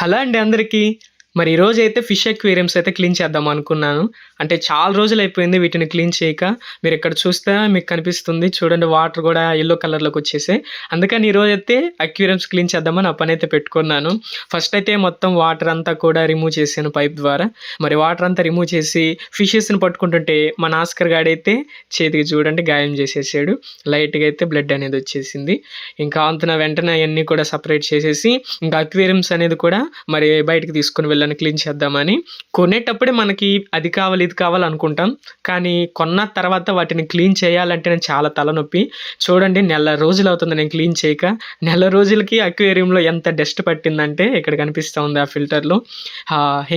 Hello అండి అందరికీ. మరి ఈరోజైతే ఫిష్ అక్వేరియంస్ అయితే క్లీన్ చేద్దాం అనుకున్నాను. అంటే చాలా రోజులైపోయింది వీటిని క్లీన్ చేయక. మీరిక్కడ చూస్తే మీకు కనిపిస్తుంది. చూడండి వాటర్ గూడా యెల్లో కలర్‌లోకొచ్చేసాయి. అందుకని ఈరోజైతే అక్వేరియంస్ క్లీన్ చేద్దామని ఆ పనైతే పెట్టుకున్నాను. ఫస్ట్ అయితే మొత్తం వాటర్ అంతా కూడా రిమూవ్ చేశాను పైప్ ద్వారా. మరి వాటర్ అంతా రిమూవ్ చేసి ఫిషెస్‌ని పట్టుకుంటుంటే మన ఆస్కర్ గాడైతే చేతికి చూడండి గాయం చేసేసాడు. లైట్‌గా అయితే బ్లడ్ అనేది వచ్చేసింది. ఇంకా అంతున వెంటనే అయన్నీ కూడా సెపరేట్ చేసేసి ఇంకా అక్వేరియంస్ అనేది కూడా మరి బయటికి తీసుకొని వెళ్ళాను క్లీన్ చేద్దామని. కొనేటప్పుడే మనకి అది కావాలి, ఇది కావాలి అనుకుంటాం. కానీ కొన్న తర్వాత వాటిని క్లీన్ చేయాలంటేనే చాలా తలనొప్పి. చూడండి నెల రోజులవుతుంది నేను క్లీన్ చేయక. నెల రోజులకి అక్వేరియంలో ఎంత డస్ట్ పట్టిందంటే ఇక్కడ కనిపిస్తా ఉంది ఆ ఫిల్టర్‌లో.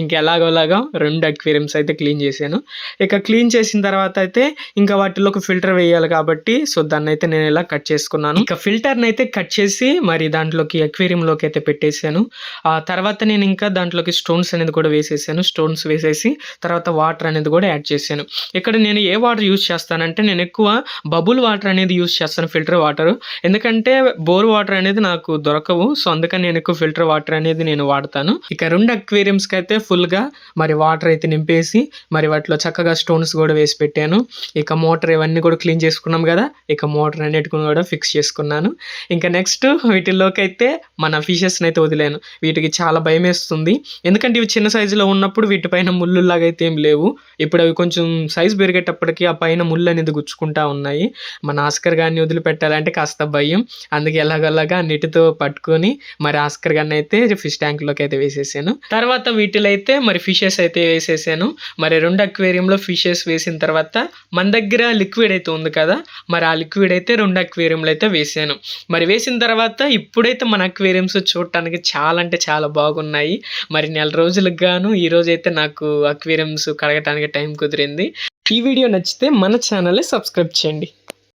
ఇంకెలాగోలాగా 2 అక్వేరియంస్ అయితే క్లీన్ చేశాను. ఇక క్లీన్ చేసిన తర్వాత అయితే ఇంకా వాటిలోకి ఫిల్టర్ వేయాలి కాబట్టి దాన్నైతే నేను ఇలా కట్ చేసుకున్నాను. ఇక ఫిల్టర్‌నైతే కట్ చేసి మరి దాంట్లోకి అక్వేరియంలోకి అయితే పెట్టేసాను. ఆ తర్వాత నేను ఇంకా దాంట్లోకి స్టోన్స్ అనేది కూడా వేసేసాను. స్టోన్స్ వేసేసి తర్వాత వాటర్ అనేది కూడా యాడ్ చేశాను. ఇక్కడ నేను ఏ వాటర్ యూజ్ చేస్తానంటే నేను ఎక్కువ బబుల్ వాటర్ అనేది యూజ్ చేస్తాను, ఫిల్టర్ వాటర్. ఎందుకంటే బోర్ వాటర్ అనేది నాకు దొరకవు. అందుకని నేను ఎక్కువ ఫిల్టర్ వాటర్ అనేది నేను వాడతాను. ఇక 2 అక్వేరియంస్‌కి అయితే ఫుల్‌గా మరి వాటర్ అయితే నింపేసి మరి వాటిలో చక్కగా స్టోన్స్ కూడా వేసి పెట్టాను. ఇక మోటార్ ఇవన్నీ కూడా క్లీన్ చేసుకున్నాం కదా. ఇక మోటార్ అన్నిటిని కూడా ఫిక్స్ చేసుకున్నాను. ఇంకా నెక్స్ట్ వీటిల్లోకైతే మన ఫిషెస్‌ని అయితే వదిలాను. వీటికి చాలా భయమేస్తుంది. ఎందుకంటే ఇవి చిన్న సైజులో ఉన్నప్పుడు వీటిపైన ముళ్ళులాగా అయితే ఏం లేవు. ఇప్పుడు అవి కొంచెం సైజు పెరిగేటప్పటికి ఆ పైన ముళ్ళు అనేది గుచ్చుకుంటా ఉన్నాయి. మన ఆస్కర్ గాడిని వదిలిపెట్టాలంటే కాస్త భయం. అందుకే ఎలాగోలాగా నెట్‌తో పట్టుకొని మరి ఆస్కర్ గాడిని అయితే ఫిష్ ట్యాంక్‌లోకి అయితే వేసేసాను. తర్వాత వీటిలో అయితే మరి ఫిషెస్ అయితే వేసేసాను. మరి 2 అక్వేరియంలో ఫిషెస్ వేసిన తర్వాత మన దగ్గర లిక్విడ్ అయితే ఉంది కదా. మరి ఆ లిక్విడ్ అయితే 2 అక్వేరియంలో అయితే వేసాను. మరి వేసిన తర్వాత ఇప్పుడైతే మన అక్వేరియంస్ చూడటానికి చాలా అంటే చాలా బాగున్నాయి. మరి నెల రోజులకు గాను ఈరోజైతే నాకు అక్వేరియంస్ కడగటానికి టైం కుదిరింది. ఈ వీడియో నచ్చితే మన ఛానల్‌ని సబ్స్క్రైబ్ చేయండి.